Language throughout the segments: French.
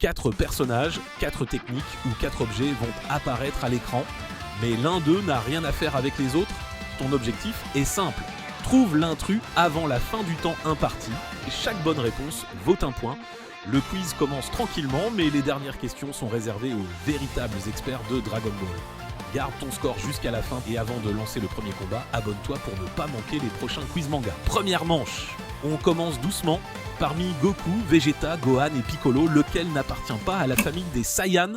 4 personnages, 4 techniques ou 4 objets vont apparaître à l'écran, mais l'un d'eux n'a rien à faire avec les autres. Ton objectif est simple. Trouve l'intrus avant la fin du temps imparti et chaque bonne réponse vaut un point. Le quiz commence tranquillement, mais les dernières questions sont réservées aux véritables experts de Dragon Ball. Garde ton score jusqu'à la fin et avant de lancer le premier combat, abonne-toi pour ne pas manquer les prochains quiz manga. Première manche, on commence doucement. Parmi Goku, Vegeta, Gohan et Piccolo, lequel n'appartient pas à la famille des Saiyans?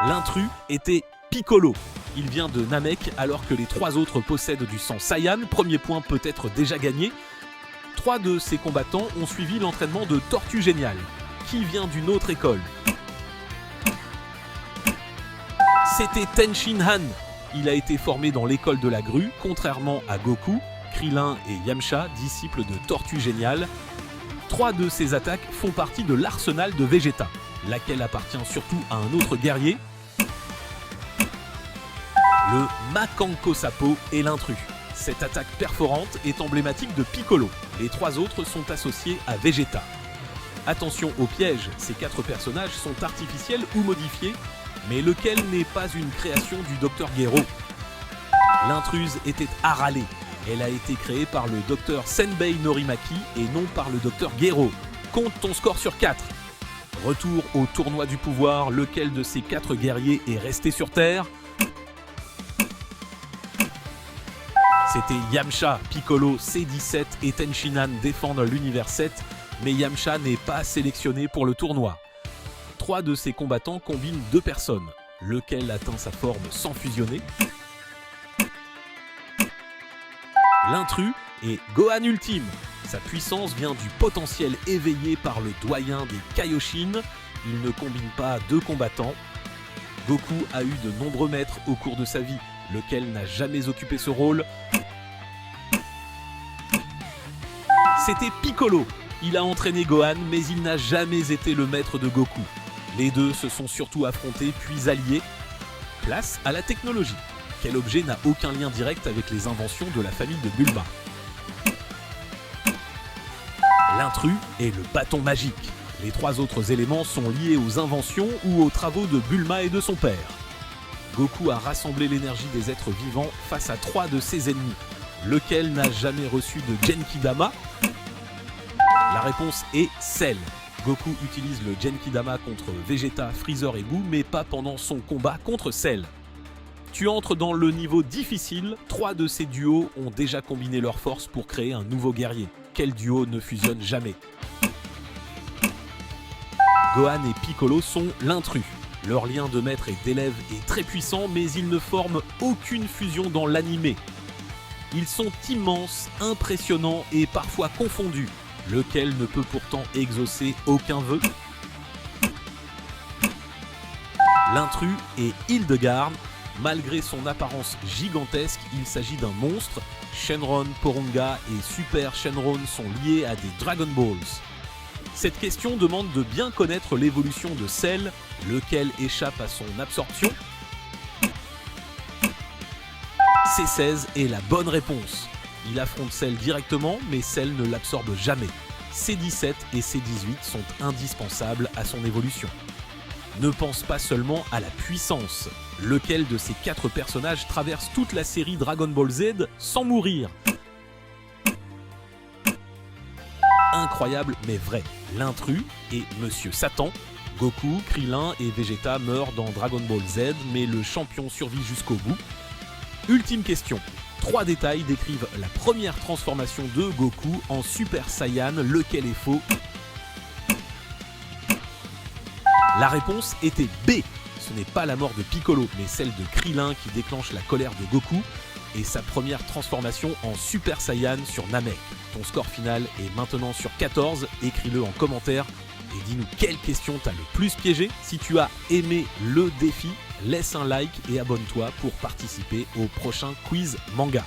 L'intrus était Piccolo. Il vient de Namek alors que les 3 autres possèdent du sang Saiyan. Premier point peut être déjà gagné. 3 de ces combattants ont suivi l'entraînement de Tortue Géniale, qui vient d'une autre école. C'était Tenshin Han. Il a été formé dans l'école de la grue, contrairement à Goku, Krillin et Yamcha, disciples de Tortue Géniale. 3 de ces attaques font partie de l'arsenal de Vegeta, laquelle appartient surtout à un autre guerrier. Le Makanko Sapo est l'intrus. Cette attaque perforante est emblématique de Piccolo. Les 3 autres sont associés à Vegeta. Attention au piège, ces 4 personnages sont artificiels ou modifiés, mais lequel n'est pas une création du Dr Gero. L'intruse était Arale. Elle a été créée par le Dr Senbei Norimaki et non par le Dr Gero. Compte ton score sur 4. Retour au tournoi du pouvoir, lequel de ces 4 guerriers est resté sur Terre? C'était Yamcha, Piccolo, C17 et Tenshinhan défendent l'univers 7, mais Yamcha n'est pas sélectionné pour le tournoi. 3 de ces combattants combinent 2 personnes, lequel atteint sa forme sans fusionner. L'intrus est Gohan Ultime. Sa puissance vient du potentiel éveillé par le doyen des Kaioshin. Il ne combine pas 2 combattants. Goku a eu de nombreux maîtres au cours de sa vie, lequel n'a jamais occupé ce rôle. C'était Piccolo. Il a entraîné Gohan, mais il n'a jamais été le maître de Goku. Les deux se sont surtout affrontés puis alliés. Place à la technologie. Quel objet n'a aucun lien direct avec les inventions de la famille de Bulma? L'intrus est le bâton magique. Les 3 autres éléments sont liés aux inventions ou aux travaux de Bulma et de son père. Goku a rassemblé l'énergie des êtres vivants face à 3 de ses ennemis. Lequel n'a jamais reçu de Genkidama? La réponse est Cell. Goku utilise le Genkidama contre Vegeta, Freezer et Boo, mais pas pendant son combat contre Cell. Tu entres dans le niveau difficile. 3 de ces duos ont déjà combiné leurs forces pour créer un nouveau guerrier. Quel duo ne fusionne jamais? Gohan et Piccolo sont l'intrus. Leur lien de maître et d'élève est très puissant, mais ils ne forment aucune fusion dans l'anime. Ils sont immenses, impressionnants et parfois confondus. Lequel ne peut pourtant exaucer aucun vœu? L'intrus est Hildegard. Malgré son apparence gigantesque, il s'agit d'un monstre. Shenron, Porunga et Super Shenron sont liés à des Dragon Balls. Cette question demande de bien connaître l'évolution de Cell, lequel échappe à son absorption. C16 est la bonne réponse. Il affronte Cell directement, mais Cell ne l'absorbe jamais. C17 et C18 sont indispensables à son évolution. Ne pense pas seulement à la puissance. Lequel de ces 4 personnages traverse toute la série Dragon Ball Z sans mourir? Incroyable mais vrai. L'intrus est Monsieur Satan. Goku, Krillin et Vegeta meurent dans Dragon Ball Z, mais le champion survit jusqu'au bout. Ultime question. 3 détails décrivent la première transformation de Goku en Super Saiyan, lequel est faux? La réponse était B. Ce n'est pas la mort de Piccolo, mais celle de Krillin qui déclenche la colère de Goku et sa première transformation en Super Saiyan sur Namek. Ton score final est maintenant sur 14, écris-le en commentaire et dis-nous quelle question t'as le plus piégé. Si tu as aimé le défi, laisse un like et abonne-toi pour participer au prochain quiz manga.